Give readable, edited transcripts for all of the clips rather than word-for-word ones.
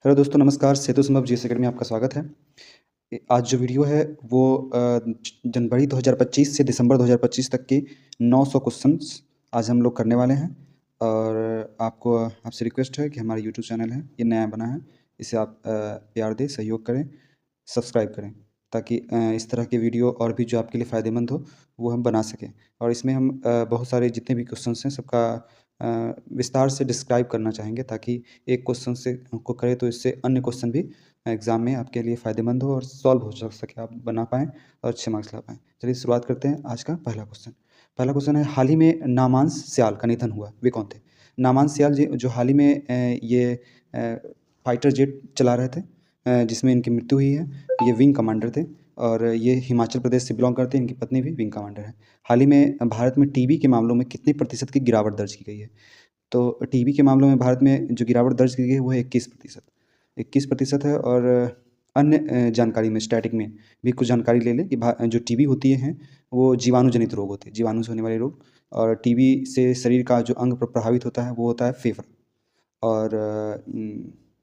Hello दोस्तों, नमस्कार। सेतु संभव जीएस एकेडमी में आपका स्वागत है। आज जो वीडियो है वो जनवरी 2025 से दिसंबर 2025 तक की 900 क्वेश्चंस आज हम लोग करने वाले हैं। और आपसे रिक्वेस्ट है कि हमारा यूट्यूब चैनल है, ये नया बना है, इसे आप प्यार दें, सहयोग करें, सब्सक्राइब करें, ताकि इस तरह के वीडियो और भी जो आपके लिए फ़ायदेमंद हो वो हम बना सकें। और इसमें हम बहुत सारे जितने भी क्वेश्चंस हैं सबका विस्तार से डिस्क्राइब करना चाहेंगे, ताकि एक क्वेश्चन से को करें तो इससे अन्य क्वेश्चन भी एग्ज़ाम में आपके लिए फ़ायदेमंद हो और सॉल्व हो सके, आप बना पाएँ और अच्छे मार्क्स ला पाएँ। चलिए शुरुआत करते हैं। आज का पहला क्वेश्चन है, हाल ही में नामांश स्याल का निधन हुआ, वे कौन थे? नामांश स्याल जी जो हाल ही में फाइटर जेट चला रहे थे, जिसमें इनकी मृत्यु हुई है। ये विंग कमांडर थे और ये हिमाचल प्रदेश से बिलोंग करते हैं। इनकी पत्नी भी विंग कमांडर है। हाल ही में भारत में टीबी के मामलों में कितने प्रतिशत की गिरावट दर्ज की गई है? तो टीबी के मामलों में भारत में जो गिरावट दर्ज की गई है वो है 21% है। और अन्य जानकारी में, स्टैटिक में भी कुछ जानकारी ले लें कि जो टीबी होती है वो जीवाणु जनित रोग होते हैं, जीवाणु से होने वाले रोग। और टीबी से शरीर का जो अंग प्रभावित होता है वो होता है फेफड़ा। और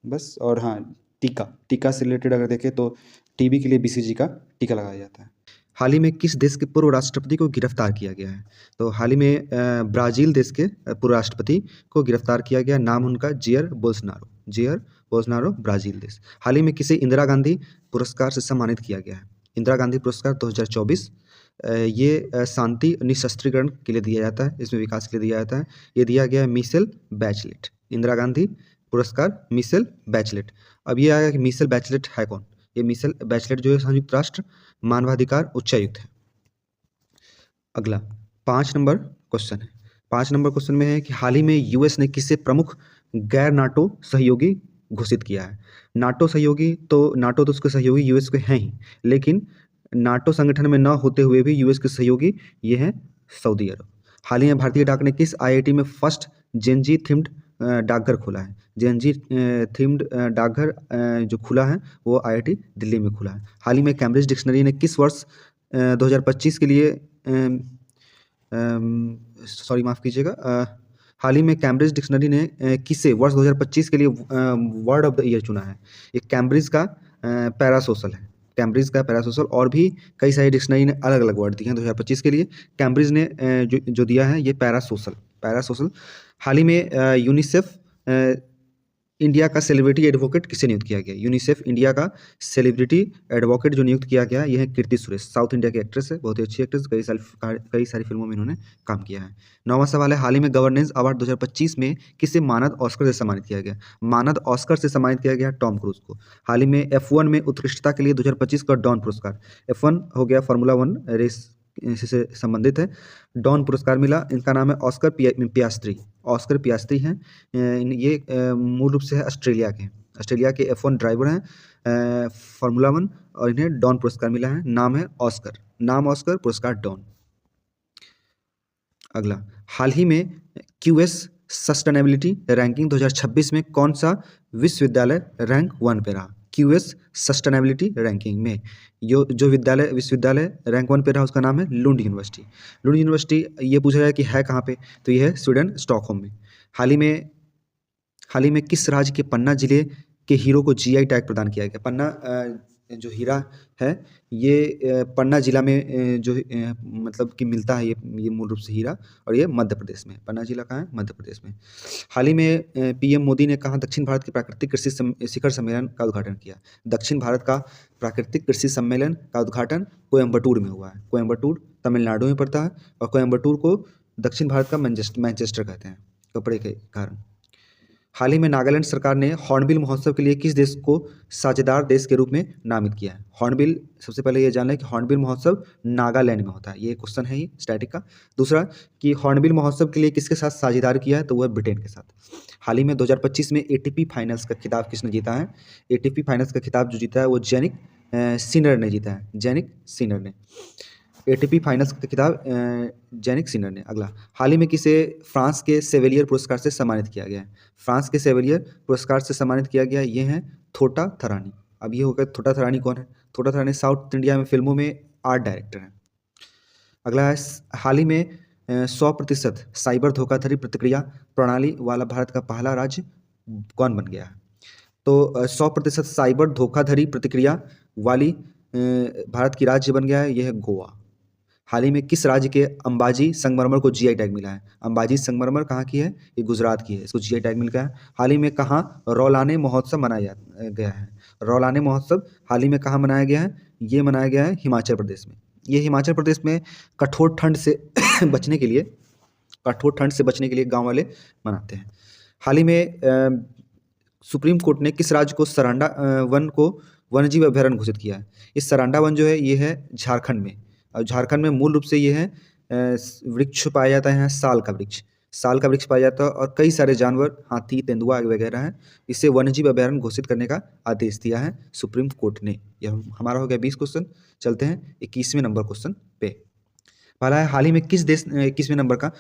बस। और हाँ, टीका से रिलेटेड अगर देखें तो टीबी के लिए बीसीजी का टीका लगाया जाता है। हाल ही में किस देश के पूर्व राष्ट्रपति को गिरफ्तार किया गया है? तो हाल ही में ब्राज़ील देश के पूर्व राष्ट्रपति को गिरफ्तार किया गया। नाम उनका जेयर बोल्सोनारो, ब्राज़ील देश। हाल ही में किसे इंदिरा गांधी पुरस्कार से सम्मानित किया गया है? इंदिरा गांधी पुरस्कार 2024 ये शांति निशस्त्रीकरण के लिए दिया जाता है, इसमें विकास के लिए दिया जाता है। ये दिया गया है मिशेल बैचलेट। इंदिरा गांधी पुरस्कार मिशेल बैचलेट। अब ये आएगा कि मिशेल बैचलेट है कौन? ये मिशेल बैचलेट जो है संयुक्त राष्ट्र मानवाधिकार उच्चायुक्त है। अगला 5 नंबर क्वेश्चन है। 5 नंबर क्वेश्चन में है कि हाल ही में यूएस ने किसे प्रमुख गैर नाटो सहयोगी घोषित किया है? नाटो तो उसके सहयोगी यूएस के हैं ही, लेकिन नाटो संगठन में न होते हुए भी यूएस के सहयोगी ये हैं सऊदी अरब। हाल ही में भारतीय डाक ने किस आईआईटी में फर्स्ट जेनजी थीम्ड डाकघर खोला है? जेनजी थीम्ड डाकघर जो खुला है वो आईआईटी दिल्ली में खुला है। हाल ही में कैम्ब्रिज डिक्शनरी ने किस वर्ष 2025 के लिए सॉरी माफ़ कीजिएगा, हाल ही में कैम्ब्रिज डिक्शनरी ने किसे वर्ष 2025 के लिए वर्ड ऑफ द ईयर चुना है? ये कैम्ब्रिज का पैरासोशल है। कैम्ब्रिज का पैरासोशल, और भी कई सारी डिक्शनरी ने अलग अलग वर्ड दिए हैं 2025 के लिए। कैम्ब्रिज ने जो दिया है ये पैरासोशल। हाल ही में यूनिसेफ इंडिया का सेलिब्रिटी एडवोकेट किसे नियुक्त किया गया? यूनिसेफ इंडिया का सेलिब्रिटी एडवोकेट जो नियुक्त किया गया है, यह है कीर्ति सुरेश। साउथ इंडिया की एक्ट्रेस है, बहुत ही अच्छी एक्ट्रेस, कई सारी फिल्मों में इन्होंने काम किया है। 9वां सवाल है, हाल ही में गवर्नेंस अवार्ड 2025 में किसे मानद ऑस्कर से सम्मानित किया गया? मानद ऑस्कर से सम्मानित किया गया टॉम क्रूज को। हाल ही में F1 में उत्कृष्टता के लिए 2025 का डॉन पुरस्कार, F1 हो गया फार्मूला 1 रेस से संबंधित है, डॉन पुरस्कार मिला। इनका नाम है ऑस्कर पियास्त्री हैं। ये मूल रूप से है ऑस्ट्रेलिया के F1 ड्राइवर हैं, फार्मूला 1, और इन्हें डॉन पुरस्कार मिला है। नाम है ऑस्कर, पुरस्कार डॉन। अगला, हाल ही में QS सस्टेनेबिलिटी रैंकिंग 2026 में कौन सा विश्वविद्यालय रैंक 1 पे रहा? QS सस्टेनेबिलिटी रैंकिंग में जो विश्वविद्यालय रैंक 1 पे रहा उसका नाम है लुंड यूनिवर्सिटी। ये पूछा जाए कि है कहाँ पे, तो ये है स्वीडन, स्टॉकहोम में। हाल ही में किस राज्य के पन्ना जिले के हीरो को GI टैग प्रदान किया गया? पन्ना जो हीरा है ये पन्ना जिला में मतलब कि मिलता है ये मूल रूप से हीरा, और ये मध्य प्रदेश में। पन्ना जिला कहाँ है? मध्य प्रदेश में। हाल ही में PM मोदी ने कहाँ दक्षिण भारत के प्राकृतिक कृषि शिखर सम्मेलन का उद्घाटन किया? दक्षिण भारत का प्राकृतिक कृषि सम्मेलन का उद्घाटन कोयम्बटूर में हुआ है। कोयम्बटूर तमिलनाडु में पड़ता है, और कोयम्बटूर को दक्षिण भारत का मैनचेस्टर कहते हैं कपड़े के कारण। हाल ही में नागालैंड सरकार ने हॉर्नबिल महोत्सव के लिए किस देश को साझेदार देश के रूप में नामित किया है? हॉर्नबिल, सबसे पहले ये जान लें कि हॉर्नबिल महोत्सव नागालैंड में होता है, ये क्वेश्चन है ही स्टैटिक का। दूसरा कि हॉर्नबिल महोत्सव के लिए किसके साथ साझेदार किया है, तो वह ब्रिटेन के साथ। हाल ही में 2025 में ATP फाइनल्स का खिताब किसने जीता है? ATP फाइनल्स का खिताब जो जीता है वो जेनिक सिनर ने जीता है। ATP फाइनल्स का खिताब जेनिक सिनर ने। अगला, हाल ही में किसे फ्रांस के सेवेलियर पुरस्कार से सम्मानित किया गया है? फ्रांस के सेवेलियर पुरस्कार से सम्मानित किया गया ये हैं थोटा थरानी। अब ये होगा थोटा थरानी कौन है? थोटा थरानी साउथ इंडिया में फिल्मों में आर्ट डायरेक्टर हैं। अगला है, हाल ही में 100% साइबर धोखाधड़ी प्रतिक्रिया प्रणाली वाला भारत का पहला राज्य कौन बन गया है? तो 100% साइबर धोखाधड़ी प्रतिक्रिया वाली भारत की राज्य बन गया है, यह है गोवा। हाल ही में किस राज्य के अंबाजी संगमरमर को जीआई टैग मिला है? अंबाजी संगमरमर कहाँ की है? ये गुजरात की है, इसको जीआई टैग मिल गया है। हाल ही में कहाँ रौलाने महोत्सव मनाया गया है? रौलाने महोत्सव हाल ही में कहाँ मनाया गया है? ये मनाया गया है हिमाचल प्रदेश में। ये हिमाचल प्रदेश में कठोर ठंड से बचने के लिए गाँव वाले मनाते हैं। हाल ही में सुप्रीम कोर्ट ने किस राज्य को सरांडा वन को वन्यजीव अभयारण्य घोषित किया है? इस सरांडा वन जो है ये है झारखंड में, और झारखंड में मूल रूप से ये है वृक्ष पाया जाता है, साल का वृक्ष पाया जाता है, और कई सारे जानवर, हाथी, तेंदुआ वगैरह हैं। इसे वन्यजीव अभयारण्य घोषित करने का आदेश दिया है सुप्रीम कोर्ट ने। यह हमारा हो गया 20 क्वेश्चन। चलते हैं 21वें नंबर क्वेश्चन पे। पहला है, हाल ही में किस देश 21वें नंबर का,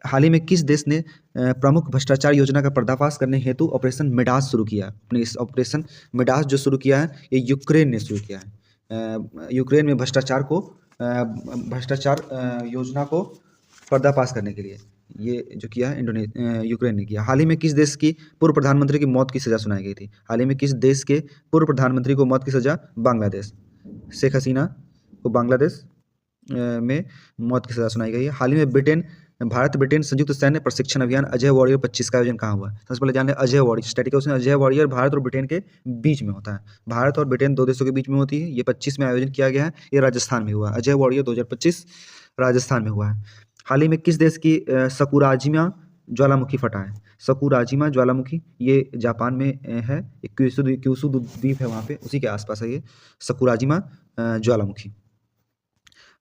हाल ही में किस देश ने प्रमुख भ्रष्टाचार योजना का पर्दाफाश करने हेतु ऑपरेशन मिडास शुरू किया? अपने इस ऑपरेशन मिडास जो शुरू किया है, ये यूक्रेन ने शुरू किया है। यूक्रेन में भ्रष्टाचार योजना को पर्दाफाश करने के लिए ये जो किया है यूक्रेन ने किया। हाल ही में किस देश की पूर्व प्रधानमंत्री की मौत की सज़ा सुनाई गई थी? हाल ही में किस देश के पूर्व प्रधानमंत्री को मौत की सज़ा? बांग्लादेश, शेख हसीना को बांग्लादेश में मौत की सज़ा सुनाई गई है। हाल ही में भारत ब्रिटेन संयुक्त सैन्य प्रशिक्षण अभियान अजय वॉरियर 25 का आयोजन कहाँ हुआ है? सबसे पहले जान लें Ajay warrior, static question. Ajay warrior Bharat और ब्रिटेन के बीच में होता है। भारत और ब्रिटेन दो देशों के बीच में होती है। ये 25 में आयोजन किया गया है। ये राजस्थान में हुआ। अजय वॉरियर 2025 राजस्थान में हुआ है। हाल ही में किस देश की सकुराजिमा ज्वालामुखी फटा है? सकुराजिमा ज्वालामुखी ये जापान में है। क्यूसू द्वीप है वहाँ पे, उसी के आसपास है ये सकुराजिमा ज्वालामुखी।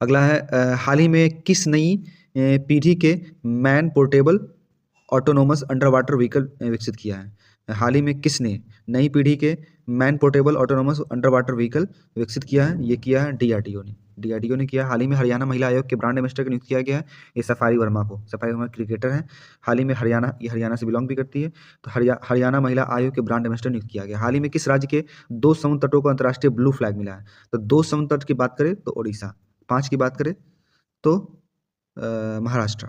अगला है, हाल ही में किस नई पीढ़ी के man portable autonomous under water vehicle विकसित किया है? हाल ही में किसने नई पीढ़ी के man portable autonomous under water vehicle विकसित किया है? ये किया है डीआरडीओ ने किया। हाल ही में हरियाणा महिला आयोग के ब्रांड एम्बेसडर नियुक्त किया गया है ये सफारी वर्मा क्रिकेटर हैं। हाल ही में हरियाणा से बिलोंग भी करती है। तो हरियाणा महिला आयोग के ब्रांड एम्बेसडर नियुक्त किया गया। हाल ही में किस राज्य के 2 समुद्र तटों को अंतर्राष्ट्रीय ब्लू फ्लैग मिला है? तो 2 समुद्र तट की बात करें तो ओडिशा, 5 की बात करें तो महाराष्ट्र।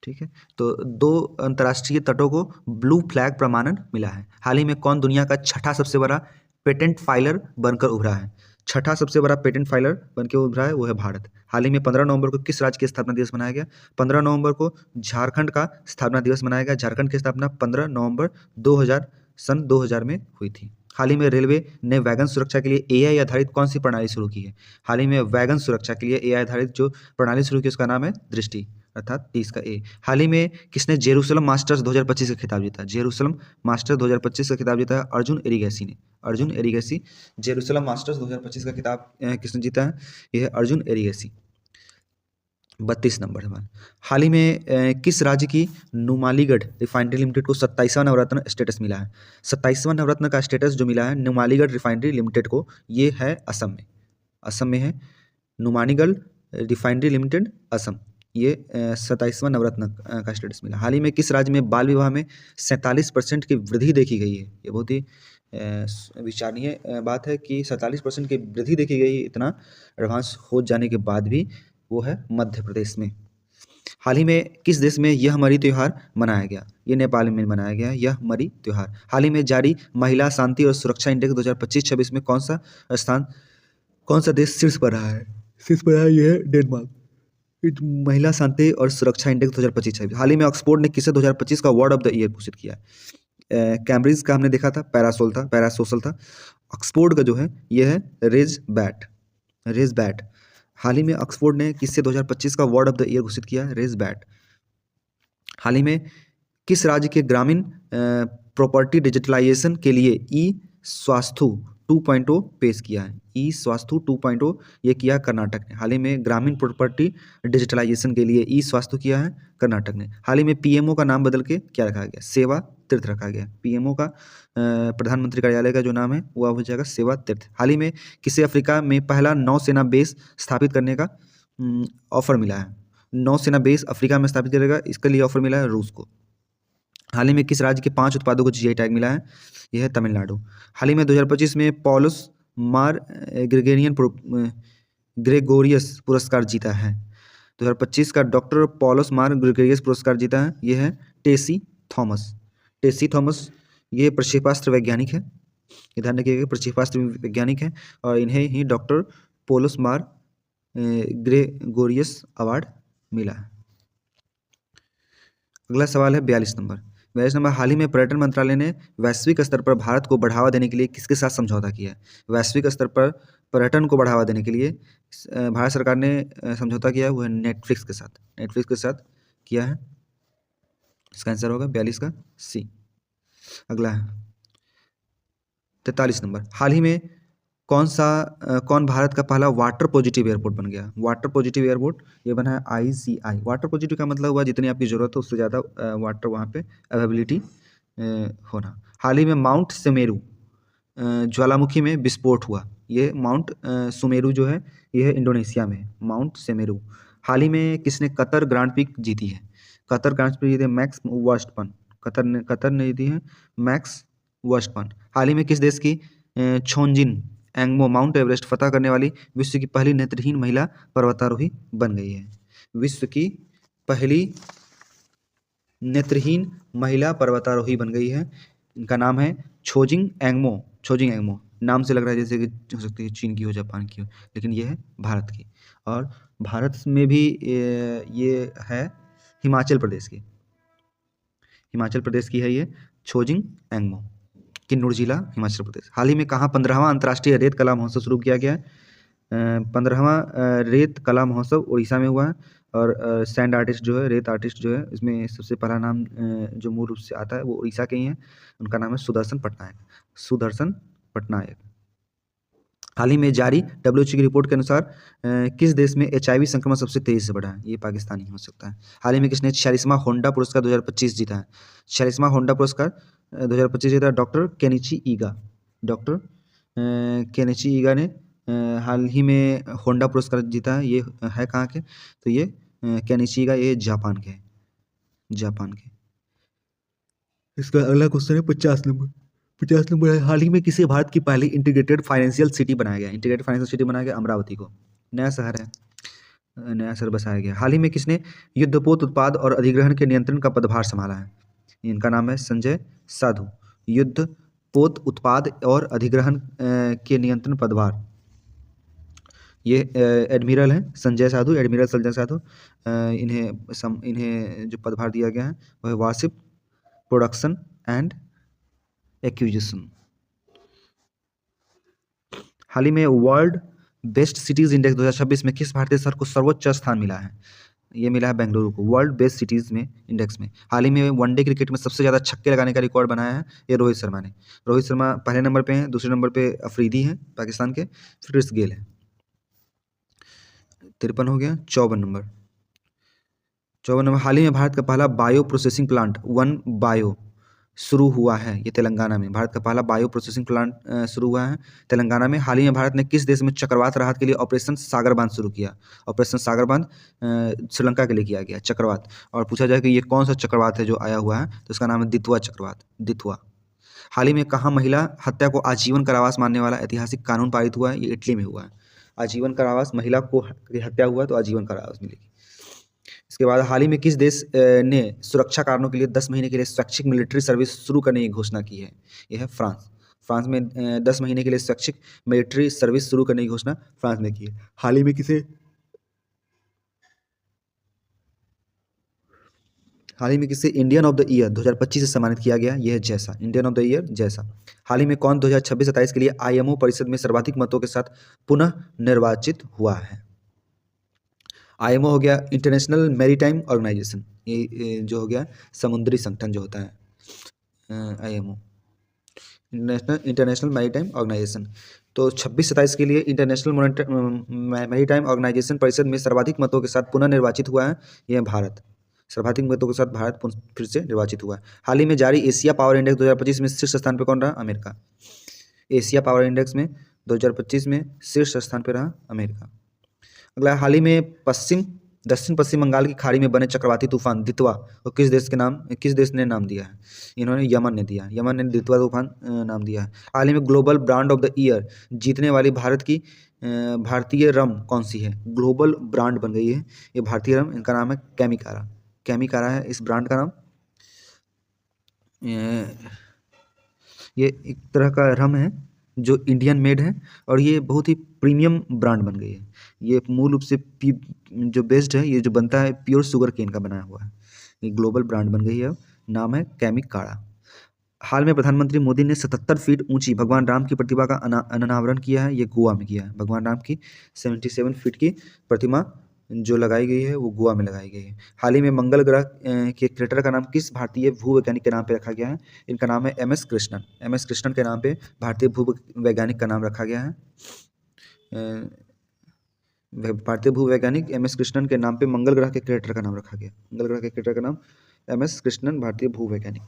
ठीक है, तो 2 अंतर्राष्ट्रीय तटों को ब्लू फ्लैग प्रमाणन मिला है। हाल ही में कौन दुनिया का छठा सबसे बड़ा पेटेंट फाइलर बनकर उभरा है? छठा सबसे बड़ा पेटेंट फाइलर बनकर उभरा है वो है भारत। हाल ही में 15 नवंबर को किस राज्य की स्थापना दिवस मनाया गया? 15 नवंबर को झारखंड का स्थापना दिवस मनाया गया। झारखंड की स्थापना 15 नवंबर 2000 में हुई थी। हाल ही में रेलवे ने वैगन सुरक्षा के लिए एआई आधारित कौन सी प्रणाली शुरू की है? हाल ही में वैगन सुरक्षा के लिए एआई आधारित जो प्रणाली शुरू की उसका नाम है दृष्टि, अर्थात 30 का ए। हाल ही में किसने जेरूसलम मास्टर्स 2025 का खिताब जीता? जेरूसलम मास्टर्स 2025 का खिताब जीता है अर्जुन एरिगैसी ने। अर्जुन एरिगैसी जेरूसलम मास्टर्स 2025 का खिताब किसने जीता है? यह है अर्जुन एरिगैसी। 32 नंबर है। हाल ही में किस राज्य की नुमालीगढ़ रिफाइनरी लिमिटेड को 27वां नवरत्न स्टेटस मिला है? 27वां नवरत्न का स्टेटस जो मिला है नुमालीगढ़ रिफाइनरी लिमिटेड को, ये है असम में। असम में है नुमालीगढ़ रिफाइनरी लिमिटेड, असम। ये 27वां नवरत्न का स्टेटस मिला। हाल ही में किस राज्य में बाल विवाह में 47% की वृद्धि देखी गई है? ये बहुत ही विचारणीय बात है कि 47% की वृद्धि देखी गई, इतना एडवांस हो जाने के बाद भी। वो है मध्य प्रदेश में। हाल ही में किस देश में यह मरी त्यौहार मनाया गया? ये नेपाल में मनाया गया यह मरी त्यौहार। हाल ही में जारी महिला शांति और सुरक्षा इंडेक्स 2025-26 में कौन सा देश शीर्ष पर रहा है? शीर्ष पर रहा है ये है डेनमार्क। महिला शांति और सुरक्षा इंडेक्स 2025-26। हाल ही में ऑक्सफोर्ड ने किसे 2025 का वर्ड ऑफ द ईयर घोषित किया है? कैम्ब्रिज का हमने देखा था, पैरासोशल था। ऑक्सफोर्ड का जो है ये है रेज बैट। हाल ही में ऑक्सफोर्ड ने किससे 2025 का वर्ड ऑफ द ईयर घोषित किया? Raise bat. हाल ही में किस राज्य के ग्रामीण प्रॉपर्टी डिजिटलाइजेशन के लिए ई स्वास्थ्य 2.0 पेश किया है? ई स्वास्थ्य 2.0 ये किया कर्नाटक ने। हाल ही में ग्रामीण प्रॉपर्टी डिजिटलाइजेशन के लिए ई स्वास्थ्य किया है कर्नाटक ने। हाल ही में पीएमओ का नाम बदल के क्या रखा गया? सेवा तीर्थ रखा गया। पीएमओ का प्रधानमंत्री कार्यालय का जो नाम है वो हो जाएगा सेवा तीर्थ। हाल ही में किसे अफ्रीका में पहला नौसेना बेस स्थापित करने का ऑफर मिला है? नौसेना बेस अफ्रीका में स्थापित करेगा, इसके लिए ऑफर मिला है रूस को। हाल ही में किस राज्य के 5 उत्पादों को जीआई टैग मिला है? यह है तमिलनाडु। हाल ही में 2025 में पॉलस मार ग्रेगोरियस पुरस्कार जीता है। 2025 का डॉक्टर पॉलस मार ग्रेगोरियस पुरस्कार जीता है, यह है टेसी थॉमस। ये प्रक्षेपास्त्र वैज्ञानिक है, ये ध्यान रखिएगा, प्रक्षेपास्त्र वैज्ञानिक है और इन्हें ही डॉक्टर पोलस मार ग्रेगोरियस अवार्ड मिला है। अगला सवाल है 42 नंबर। 42 नंबर, हाल ही में पर्यटन मंत्रालय ने वैश्विक स्तर पर भारत को बढ़ावा देने के लिए किसके साथ समझौता किया है? वैश्विक स्तर पर पर्यटन को बढ़ावा देने के लिए भारत सरकार ने समझौता किया है, वो है नेटफ्लिक्स के साथ। नेटफ्लिक्स के साथ किया है, इसका आंसर होगा 42 का सी। अगला है 43 नंबर, हाल ही में कौन भारत का पहला वाटर पॉजिटिव एयरपोर्ट बन गया? वाटर पॉजिटिव एयरपोर्ट ये बना है ICI। वाटर पॉजिटिव का मतलब हुआ जितनी आपकी ज़रूरत हो उससे ज़्यादा वाटर वहाँ पे अवेलेबिलिटी होना। हाल ही में माउंट सुमेरु ज्वालामुखी में विस्फोट हुआ। ये माउंट सुमेरु जो है ये है इंडोनेशिया में, माउंट सुमेरु। हाल ही में किसने कतर ग्रांड प्रिक्स जीती है? कतर ग्रांड प्रिक्स जीती है मैक्स वर्स्टपन। कतर ने जीती है मैक्स वर्स्टपन। हाल ही में किस देश की छोंजिन एंगमो माउंट एवरेस्ट फतह करने वाली विश्व की पहली नेत्रहीन महिला पर्वतारोही बन गई है? विश्व की पहली नेत्रहीन महिला पर्वतारोही बन गई है, इनका नाम है छोजिंग एंगमो। छोजिंग एंगमो नाम से लग रहा है जैसे कि हो सकती है चीन की हो, जापान की हो, लेकिन ये है भारत की। और भारत में भी ये है हिमाचल प्रदेश की। हिमाचल प्रदेश की है ये छोजिंग एंगमो, किन्नौर जिला, हिमाचल प्रदेश। हाल ही में कहाँ 15वां अंतर्राष्ट्रीय रेत कला महोत्सव शुरू किया गया है? 15वां रेत कला महोत्सव उड़ीसा में हुआ है और सैंड आर्टिस्ट जो है, रेत आर्टिस्ट जो है, इसमें सबसे पहला नाम जो मूल रूप से आता है वो उड़ीसा के ही हैं, उनका नाम है सुदर्शन पटनायक। सुदर्शन पटनायक। हाल ही में जारी WHO की रिपोर्ट के अनुसार किस देश में HIV संक्रमण सबसे तेजी से बढ़ा है? ये पाकिस्तान ही हो सकता है। हाल ही में किसने 46वां होंडा पुरस्कार 2025 जीता है? 46वां होंडा पुरस्कार 2025 जीता डॉक्टर केनिची ईगा। डॉक्टर केनिची ईगा ने हाल ही में होंडा पुरस्कार जीता है। ये है कहाँ के? तो ये केनिची ईगा ये जापान के हैं, जापान के। इसका अगला क्वेश्चन है 50 नंबर। 50 नंबर है, हाल ही में किसी भारत की पहली इंटीग्रेटेड फाइनेंशियल सिटी बनाया गया? इंटीग्रेटेड फाइनेंशियल सिटी बनाया गया अमरावती को, नया शहर है, नया शहर बसाया गया। हाल ही में किसने युद्धपोत उत्पाद और अधिग्रहण के नियंत्रण का पदभार संभाला है? इनका नाम है संजय साधु। युद्धपोत उत्पाद और अधिग्रहण के नियंत्रण पदभार ये एडमिरल हैं संजय साधु, एडमिरल संजय साधु। इन्हें जो पदभार दिया गया है वह वारशिप प्रोडक्शन एंड एक्विजिशन। हाल ही में वर्ल्ड बेस्ट सिटीज इंडेक्स 2026 में किस भारतीय शहर को सर्वोच्च स्थान मिला है? ये मिला है बेंगलुरु को, वर्ल्ड बेस्ट सिटीज में इंडेक्स में। हाल ही में वनडे क्रिकेट में सबसे ज़्यादा छक्के लगाने का रिकॉर्ड बनाया है ये रोहित शर्मा ने। रोहित शर्मा पहले नंबर पे हैं, दूसरे नंबर पे अफरीदी हैं पाकिस्तान के, फिर क्रिस गेल है। 53 हो गया, 54 नंबर। 54 नंबर, हाल ही में भारत का पहला bio processing plant one bio शुरू हुआ है, ये तेलंगाना में। भारत का पहला बायो प्रोसेसिंग प्लांट शुरू हुआ है तेलंगाना में। हाल ही में भारत ने किस देश में चक्रवात राहत के लिए ऑपरेशन सागर बांध शुरू किया? ऑपरेशन सागर बांध श्रीलंका के लिए किया गया चक्रवात। और पूछा जाए कि ये कौन सा चक्रवात है जो आया हुआ है, तो इसका नाम है दितवा चक्रवात, दितवा। हाल ही में कहाँ महिला हत्या को आजीवन कारावास मानने वाला ऐतिहासिक कानून पारित हुआ है? ये इटली में हुआ है। आजीवन कारावास, महिला को हत्या हुआ तो आजीवन कारावास मिलेगी। इसके बाद हाल ही में किस देश ने सुरक्षा कारणों के लिए 10 महीने के लिए स्वैच्छिक मिलिट्री सर्विस शुरू करने की घोषणा की है? यह है फ्रांस। फ्रांस में 10 महीने के लिए स्वैच्छिक मिलिट्री सर्विस शुरू करने की घोषणा फ्रांस ने की है। हाल ही में किसे इंडियन ऑफ द ईयर 2025 से सम्मानित किया गया? यह है जैसा, इंडियन ऑफ द ईयर जैसा। हाल ही में कौन 2026-27 के लिए IMO परिषद में सर्वाधिक मतों के साथ पुनः निर्वाचित हुआ है? IMO हो गया इंटरनेशनल मैरीटाइम ऑर्गेनाइजेशन, ये जो हो गया समुद्री संगठन जो होता है IMO, इंटरनेशनल मैरीटाइम ऑर्गेनाइजेशन। तो 26-27 के लिए इंटरनेशनल मैरीटाइम ऑर्गेनाइजेशन परिषद में सर्वाधिक मतों के साथ पुनः निर्वाचित हुआ है यह भारत। सर्वाधिक मतों के साथ भारत फिर से निर्वाचित हुआ है। हाल ही में जारी एशिया पावर इंडेक्स 2025 में शीर्ष स्थान पर कौन रहा? अमेरिका। एशिया पावर इंडेक्स में 2025 में शीर्ष स्थान पर रहा अमेरिका। अगला, हाल ही में दक्षिण पश्चिम बंगाल की खाड़ी में बने चक्रवाती तूफान दितवा और किस देश ने नाम दिया है? इन्होंने यमन ने दिया, यमन ने दितवा तूफान नाम दिया है। हाल ही में global brand of the year जीतने वाली भारत की भारतीय रम कौन सी है? ग्लोबल ब्रांड बन गई है ये भारतीय रम, इनका नाम है कैमिकारा। कैमिकारा है इस ब्रांड का नाम। ये एक तरह का रम है जो इंडियन मेड है और ये बहुत ही प्रीमियम ब्रांड बन गई है। ये मूल रूप से जो बेस्ड है, ये जो बनता है प्योर शुगर केन का बनाया हुआ है। ये ग्लोबल ब्रांड बन गई है। नाम है कैमिक काढ़ा। हाल में प्रधानमंत्री मोदी ने 77 फीट ऊंची भगवान राम की प्रतिमा का अनावरण किया है। ये गोवा में किया है। भगवान राम की 77 फीट की प्रतिमा जो लगाई गई है वो गोवा में लगाई गई है। हाल ही में मंगल ग्रह के क्रेटर का नाम किस भारतीय भूवैज्ञानिक के नाम पे रखा गया है? इनका नाम है M S Krishnan. M S Krishnan के नाम पे भारतीय भूवैज्ञानिक का नाम रखा गया है। भारतीय भूवैज्ञानिक एम एस कृष्णन के नाम पे मंगल ग्रह के क्रेटर का नाम रखा गया। मंगल ग्रह के क्रेटर का नाम एम एस कृष्णन, भारतीय भूवैज्ञानिक।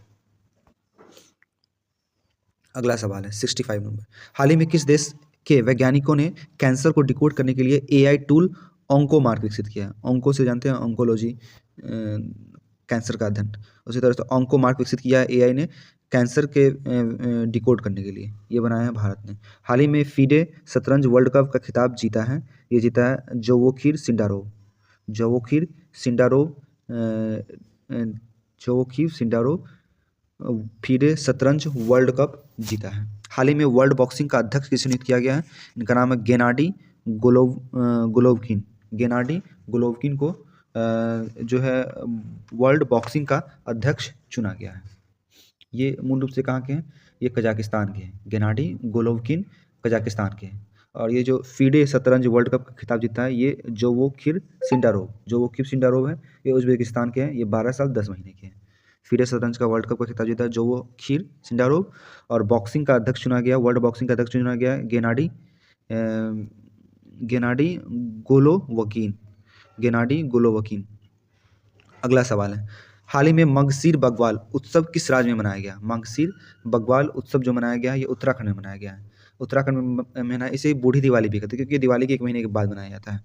अगला सवाल है 65 नंबर। हाल ही में किस देश के वैज्ञानिकों ने कैंसर को डिकोड करने के लिए एआई टूल ऑन्कोमार्क विकसित किया है? ऑन्को से जानते हैं, ऑन्कोलॉजी, कैंसर का अध्ययन। उसी तरह से ऑन्कोमार्क विकसित किया है एआई ने कैंसर के डिकोड करने के लिए। ये बनाया है भारत ने। हाल ही में फीडे शतरंज वर्ल्ड कप का खिताब जीता है। ये जीता है जोवोखिर सिंडारोव। जोवोखिर सिंडारोव जोवोखिर सिंडारोव फीडे शतरंज वर्ल्ड कप जीता है। हाल ही में वर्ल्ड बॉक्सिंग का अध्यक्ष किसे नियुक्त किया गया है? इनका नाम है गेनाडी गोलोवकिन। गेनाडी गोलोवकिन को जो है वर्ल्ड बॉक्सिंग का अध्यक्ष चुना गया है। ये मूल रूप से कहाँ के हैं? ये कजाकिस्तान के हैं। गेनाडी गोलोवकिन कजाकिस्तान के हैं। और ये जो फीडे शतरंज वर्ल्ड कप का खिताब जीता है ये जोवोखिर सिंडारोव है। ये उज्बेकिस्तान के हैं। ये 12 साल 10 महीने के हैं। फीडे शतरंज का वर्ल्ड कप का खिताब जीता है जोवोखिर सिंडारोव। और बॉक्सिंग का अध्यक्ष चुना गया, वर्ल्ड बॉक्सिंग का अध्यक्ष चुना गया गेनाडी गोलोवकिन। अगला सवाल है, हाल ही में मगसीर बग्वाल उत्सव किस राज्य में मनाया गया? मगसीर बग्वाल उत्सव जो मनाया गया है ये उत्तराखंड में मनाया गया है। उत्तराखंड में मनाया, इसे बूढ़ी दिवाली भी कहते हैं क्योंकि दिवाली के 1 महीने के बाद मनाया जाता है।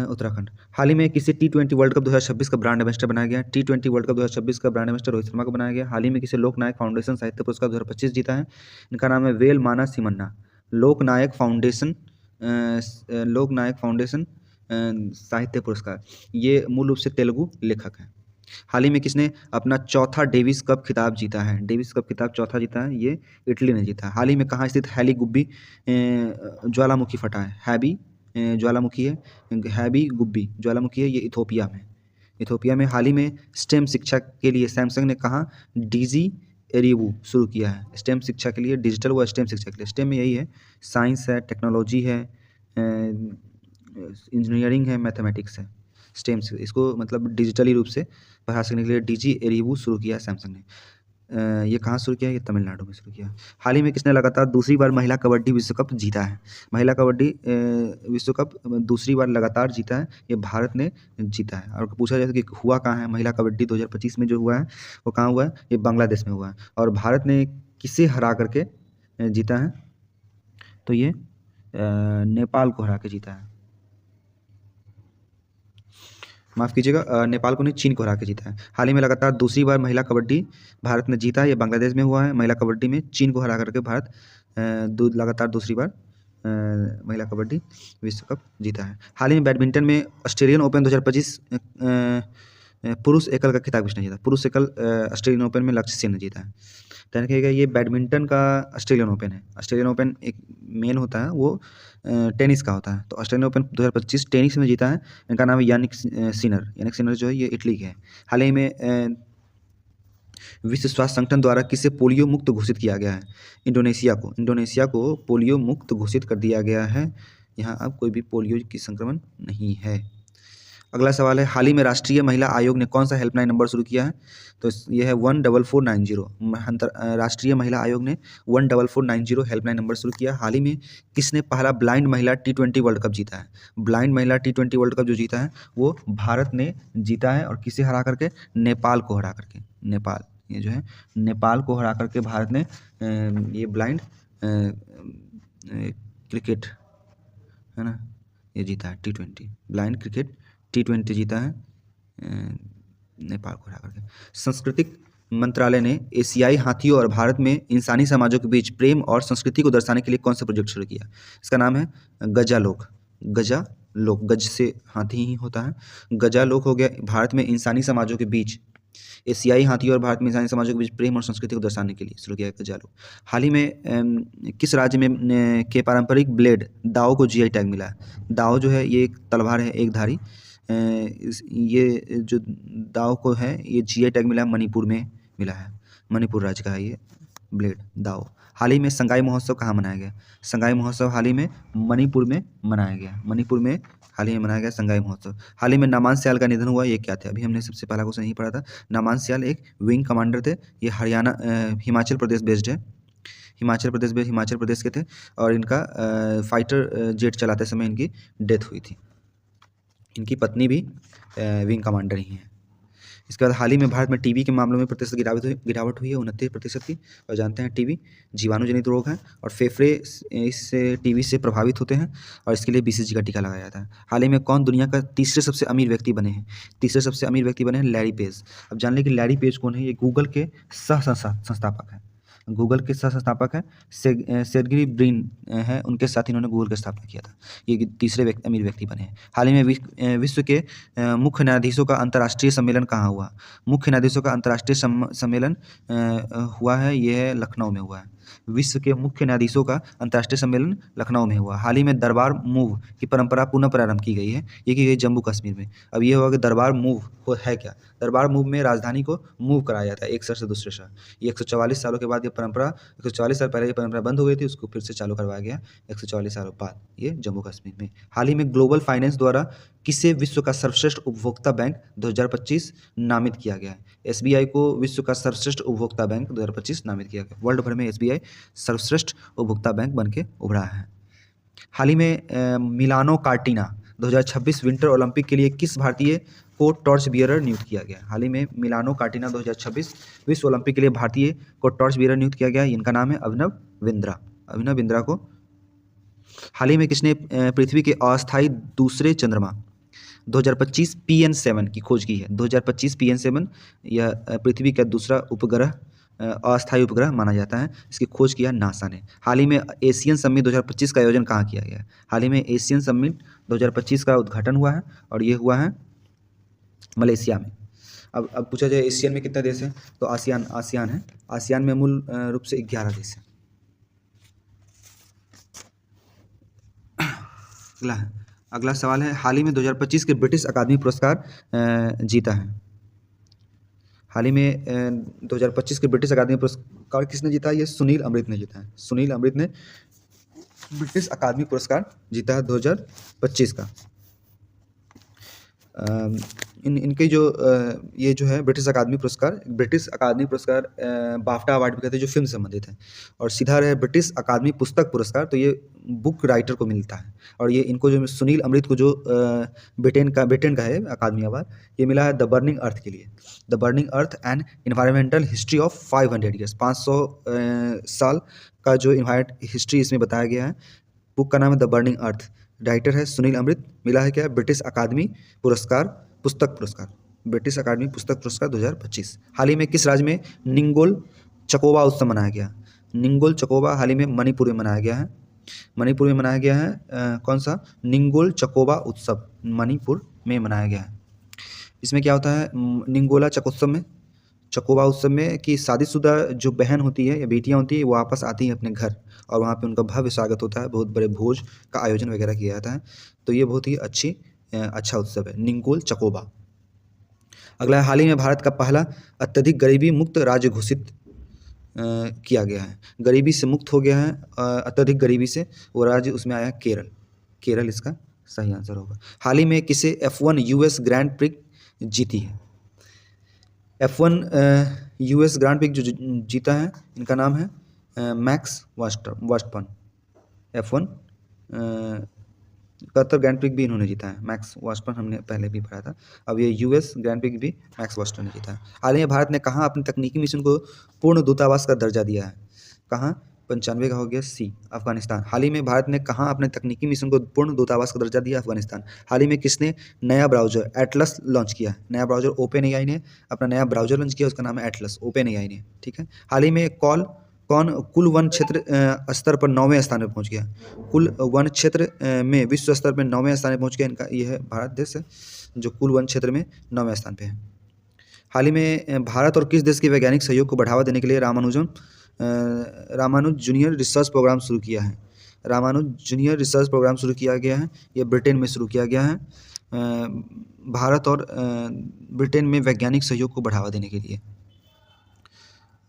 उत्तराखंड। हाल ही में किसे T20 वर्ल्ड कप 2026 का ब्रांड एम्बेसडर बनाया गया? T20 वर्ल्ड कप 2026 का ब्रांड एम्बेसडर रोहित शर्मा को बनाया गया। हाल ही में किसे लोकनायक फाउंडेशन साहित्य पुरस्कार 2025 जीता है? इनका नाम है वेल माना सिमन्ना। लोकनायक फाउंडेशन साहित्य पुरस्कार, ये मूल रूप से तेलुगु लेखक हैं। हाल ही में किसने अपना चौथा डेविस कप खिताब जीता है? डेविस कप खिताब चौथा जीता है, ये इटली ने जीता है। हाल ही में कहाँ स्थित हैली गुब्बी ज्वालामुखी फटा है? हैबी ज्वालामुखी है, हैबी गुब्बी ज्वालामुखी है, ये इथोपिया में। हाल ही में स्टेम शिक्षा के लिए सैमसंग ने कहाँ डीजी एरिबू शुरू किया है? स्टेम शिक्षा के लिए, डिजिटल व स्टेम शिक्षा के लिए। स्टेम में यही है, साइंस है, टेक्नोलॉजी है, इंजीनियरिंग है, मैथमेटिक्स है। स्टेम से इसको मतलब डिजिटली रूप से पढ़ा सकने के लिए डीजी एरिबू शुरू किया है सैमसंग ने। ये कहाँ शुरू किया है? ये तमिलनाडु में शुरू किया है। हाल ही में किसने लगातार दूसरी बार महिला कबड्डी विश्व कप जीता है? महिला कबड्डी विश्व कप दूसरी बार लगातार जीता है, ये भारत ने जीता है। और पूछा जाए कि हुआ कहाँ है महिला कबड्डी 2025 में जो हुआ है वो कहाँ हुआ है? ये बांग्लादेश में हुआ है। और भारत ने किसे हरा करके जीता है? तो ये नेपाल को हरा के जीता है। माफ़ कीजिएगा, नेपाल को नहीं, चीन को हरा के जीता है। हाल ही में लगातार दूसरी बार महिला कबड्डी भारत ने जीता है, ये बांग्लादेश में हुआ है। महिला कबड्डी में चीन को हरा करके भारत लगातार दूसरी बार महिला कबड्डी विश्व कप जीता है। हाल ही में बैडमिंटन में ऑस्ट्रेलियन ओपन 2025 पुरुष एकल का खिताब किसने जीता? पुरुष एकल ऑस्ट्रेलियन ओपन में लक्ष्य सेन ने जीता है। ध्यान रखिएगा, ये बैडमिंटन का ऑस्ट्रेलियन ओपन है। ऑस्ट्रेलियन ओपन एक मेन होता है, वो टेनिस का होता है। तो ऑस्ट्रेलियन ओपन 2025 टेनिस में जीता है। इनका नाम है यानिक सिनर जो है ये इटली के हैं। हाल ही में विश्व स्वास्थ्य संगठन द्वारा किसे पोलियो मुक्त घोषित किया गया है? इंडोनेशिया को पोलियो मुक्त घोषित कर दिया गया है। यहाँ अब कोई भी पोलियो की संक्रमण नहीं है। अगला सवाल है, हाल ही में राष्ट्रीय महिला आयोग ने कौन सा हेल्पलाइन नंबर शुरू किया है? तो ये है 14490। राष्ट्रीय महिला आयोग ने 14490 हेल्पलाइन नंबर शुरू किया। हाल ही में किसने पहला ब्लाइंड महिला T20 वर्ल्ड कप जीता है? ब्लाइंड महिला T20 वर्ल्ड कप जो जीता है वो भारत ने जीता है। और किसे हरा करके? नेपाल को हरा करके। नेपाल, ये जो है नेपाल को हरा करके भारत ने ये ब्लाइंड क्रिकेट है ना, ये जीता है T20 ब्लाइंड क्रिकेट T20 जीता है नेपाल को हरा करके। सांस्कृतिक मंत्रालय ने एशियाई हाथियों और भारत में इंसानी समाजों के बीच प्रेम और संस्कृति को दर्शाने के लिए कौन सा प्रोजेक्ट शुरू किया? इसका नाम है गजालोक। गज से हाथी ही होता है। गजालोक हो गया। भारत में इंसानी समाजों के बीच एशियाई हाथियों और भारत में इंसानी समाजों के बीच प्रेम और संस्कृति को दर्शाने के लिए शुरू किया गया जालू। हाल ही में किस राज्य में के पारंपरिक ब्लेड दाओ को जीआई टैग मिला है? दाओ जो है ये एक तलवार है, एक धारी। ये जो दाओ को है ये जीआई टैग मिला है, मणिपुर में मिला है। मणिपुर राज्य का है ये ब्लेड दाओ। हाल ही में संगाई महोत्सव कहाँ मनाया गया? संगाई महोत्सव हाल ही में मणिपुर में मनाया गया। मणिपुर में हाल ही में मनाया गया संगाई महोत्सव। हाल ही में नामान सियाल का निधन हुआ, ये क्या थे? अभी हमने सबसे पहला क्वेश्चन यही पढ़ा था। नामान सियाल एक विंग कमांडर थे। ये हरियाणा हिमाचल प्रदेश बेस्ड है। हिमाचल प्रदेश के थे और इनका फाइटर जेट चलाते समय इनकी डेथ हुई थी। इनकी पत्नी भी विंग कमांडर ही हैं। इसके बाद हाल ही में भारत में टीबी के मामलों में प्रतिशत गिरावट हुई है 29% की। और जानते हैं टीबी जीवाणुजनित रोग है और फेफड़े इस टीबी से प्रभावित होते हैं और इसके लिए बीसीजी का टीका लगाया जाता है। हाल ही में कौन दुनिया का तीसरे सबसे अमीर व्यक्ति बने हैं? तीसरे सबसे अमीर व्यक्ति बने हैं लैरी पेज। अब जान लें कि लैरी पेज कौन है? ये गूगल के संस्थापक है। गूगल के संस्थापक है सेर्गेई ब्रिन है, उनके साथ इन्होंने गूगल की स्थापना किया था। ये तीसरे अमीर व्यक्ति बने हैं। हाल ही में विश्व के मुख्य न्यायाधीशों का अंतर्राष्ट्रीय सम्मेलन कहाँ हुआ? मुख्य न्यायाधीशों का अंतर्राष्ट्रीय सम्मेलन हुआ है, ये है लखनऊ में हुआ है। विश्व के मुख्य न्यायाधीशों का अंतर्राष्ट्रीय सम्मेलन लखनऊ में हुआ। हाल ही में दरबार मूव की परंपरा पुनः प्रारंभ की गई है, ये की गई जम्मू कश्मीर में। अब ये होगा कि दरबार मूव है क्या? दरबार मूव में राजधानी को मूव कराया जाता है एक शहर से दूसरे शहर। ये 144 सालों के बाद ये परंपरा 144 साल पहले ये परंपरा बंद हो गई थी, उसको फिर से चालू करवाया गया 144 सालों बाद, ये जम्मू कश्मीर में। हाल ही में ग्लोबल फाइनेंस द्वारा किसे विश्व का सर्वश्रेष्ठ उपभोक्ता बैंक 2025 नामित किया गया है? एसबीआई को विश्व का सर्वश्रेष्ठ उपभोक्ता बैंक 2025 नामित किया गया। वर्ल्ड भर में एसबीआई सर्वश्रेष्ठ उपभोक्ता बैंक बन के उभरा है। हाल ही में मिलानो कार्टिना 2026 विंटर ओलंपिक के लिए किस भारतीय को टॉर्च बियरर नियुक्त किया गया? हाल ही में मिलानो कार्टिना 2026 विश्व ओलंपिक के लिए भारतीय को टॉर्च बियरर नियुक्त किया गया। इनका नाम है अभिनव बिंद्रा। अभिनव बिंद्रा को हाल ही में किसने पृथ्वी के अस्थायी दूसरे चंद्रमा 2025 PN7 की खोज की है? 2025 PN7 यह पृथ्वी का दूसरा उपग्रह अस्थायी उपग्रह माना जाता है। इसकी खोज किया नासा ने। हाल ही में एशियन समिट 2025 का आयोजन कहाँ किया गया है? हाल ही में एशियन समिट 2025 का उद्घाटन हुआ है और ये हुआ है मलेशिया में। अब पूछा जाए एशियन में कितने देश हैं, तो आसियान है। आसियान में मूल रूप से 11 देश हैं। अगला सवाल है, हाल ही में 2025 के ब्रिटिश अकादमी पुरस्कार जीता है। हाल ही में 2025 के ब्रिटिश अकादमी पुरस्कार किसने जीता है? ये सुनील अमृत ने जीता है। सुनील अमृत ने ब्रिटिश अकादमी पुरस्कार जीता है 2025 का। इनके जो ये जो है ब्रिटिश अकादमी पुरस्कार बाफ्टा अवार्ड भी कहते हैं, जो फिल्म से संबंधित है। और सीधा रहे ब्रिटिश अकादमी पुस्तक पुरस्कार, तो ये बुक राइटर को मिलता है। और ये इनको जो सुनील अमृत को जो ब्रिटेन का है अकादमी अवार्ड, ये मिला है द बर्निंग अर्थ के लिए। The burning earth and environmental history of 500 years, 500 साल का जो इन्वायरमेंट हिस्ट्री इसमें बताया गया है। बुक का नाम है द बर्निंग अर्थ। राइटर है सुनील अमृत। मिला है क्या? ब्रिटिश अकादमी पुस्तक पुरस्कार, ब्रिटिश अकादमी पुस्तक पुरस्कार 2025। हाल ही में किस राज्य में निंगोल चकोबा उत्सव मनाया गया? निंगोल चकोबा हाल ही में मणिपुर में मनाया गया है। मणिपुर में मनाया गया है कौन सा? निंगोल चकोबा उत्सव मणिपुर में मनाया गया है। इसमें क्या होता है निंगोला चकोबा उत्सव में कि शादीशुदा जो बहन होती है या बेटियां होती है वो वापस आती हैं अपने घर और वहाँ पे उनका भव्य स्वागत होता है, बहुत बड़े भोज का आयोजन वगैरह किया जाता है। तो ये बहुत ही अच्छा उत्सव है निंगोल चकोबा। अगला, हाल ही में भारत का पहला अत्यधिक गरीबी मुक्त राज्य घोषित किया गया है। गरीबी से मुक्त हो गया है अत्यधिक गरीबी से, वो राज्य उसमें आया केरल इसका सही आंसर होगा। हाल ही में किसे F1 US ग्रैंड प्रिक्स जीती है? F1 US ग्रैंड प्रिक्स जो जीता है इनका नाम है max Verstappen. F1 Qatar grand prix भी इन्होंने जीता है, मैक्स वर्स्टपन हमने पहले भी पढ़ा था। अब ये US ग्रैंड प्रिक्स भी मैक्स वर्स्टपन ने जीता है। हाल ही में भारत ने कहाँ अपने तकनीकी मिशन को पूर्ण दूतावास का दर्जा दिया है? कहाँ? 95 का हो गया सी, अफगानिस्तान। हाल ही में भारत ने कहाँ अपने तकनीकी मिशन को पूर्ण दूतावास का दर्जा दिया? अफगानिस्तान। हाल ही में किसने नया ब्राउजर एटलस लॉन्च किया है? नया ब्राउजर ओपन एआई ने अपना नया ब्राउजर लॉन्च किया, उसका नाम है एटलस, ओपन एआई ने। ठीक है। हाल ही में कौन कुल वन क्षेत्र स्तर पर 9वें स्थान पर पहुंच गया? कुल वन क्षेत्र में विश्व स्तर पर 9वें स्थान पर पहुंच गया। इनका ये है भारत देश है जो कुल वन क्षेत्र में 9वें स्थान पे है। हाल ही में भारत और किस देश के वैज्ञानिक सहयोग को बढ़ावा देने के लिए रामानुज जूनियर रिसर्च प्रोग्राम शुरू किया है? रामानुज जूनियर रिसर्च प्रोग्राम शुरू किया गया है, ये ब्रिटेन में शुरू किया गया है। भारत और ब्रिटेन में वैज्ञानिक सहयोग को बढ़ावा देने के लिए।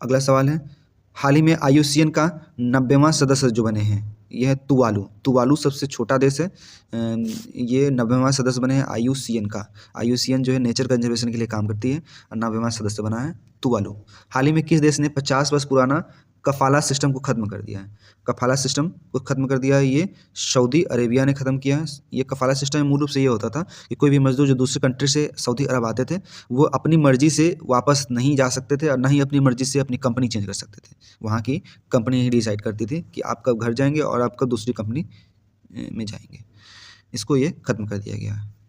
अगला सवाल है, हाल ही में IUCN का 90वां सदस्य जो बने हैं, यह है तुवालू सबसे छोटा देश है। ये 90वां सदस्य बने हैं IUCN का। IUCN जो है नेचर कंजर्वेशन के लिए काम करती है और 90वां सदस्य बना है तुवालू। हाल ही में किस देश ने 50 वर्ष पुराना कफाला सिस्टम को ख़त्म कर दिया है? कफाला सिस्टम को ख़त्म कर दिया है, ये सऊदी अरेबिया ने ख़त्म किया है। ये कफाला सिस्टम मूल रूप से ये होता था कि कोई भी मजदूर जो दूसरे कंट्री से सऊदी अरब आते थे, वो अपनी मर्जी से वापस नहीं जा सकते थे और ना ही अपनी मर्जी से अपनी कंपनी चेंज कर सकते थे। वहाँ की कंपनी ही डिसाइड करती थी कि आप कब घर जाएंगे और आप कब दूसरी कंपनी में जाएंगे। इसको ये ख़त्म कर दिया गया है।